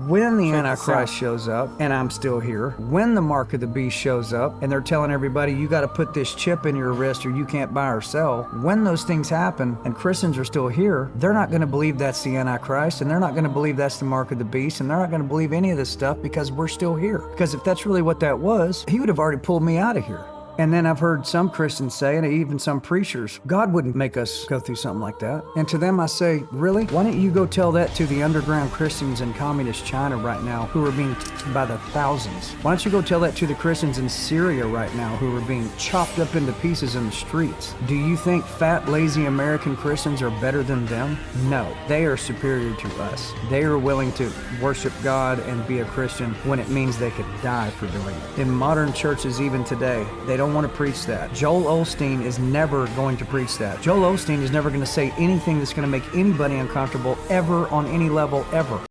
When the Antichrist shows up, and I'm still here, when the mark of the beast shows up, and they're telling everybody, you got to put this chip in your wrist or you can't buy or sell, when those things happen and Christians are still here, they're not going to believe that's the Antichrist, and they're not going to believe that's the mark of the beast, and they're not going to believe any of this stuff because we're still here. Because if that's really what that was, he would have already pulled me out of here. And then I've heard some Christians say, and even some preachers, God wouldn't make us go through something like that. And to them I say, really? Why don't you go tell that to the underground Christians in communist China right now who are being by the thousands? Why don't you go tell that to the Christians in Syria right now who are being chopped up into pieces in the streets? Do you think fat, lazy American Christians are better than them? No, they are superior to us. They are willing to worship God and be a Christian when it means they could die for doing it. In modern churches even today, they don't want to preach that. Joel Osteen is never going to preach that. Joel Osteen is never going to say anything that's going to make anybody uncomfortable ever on any level ever.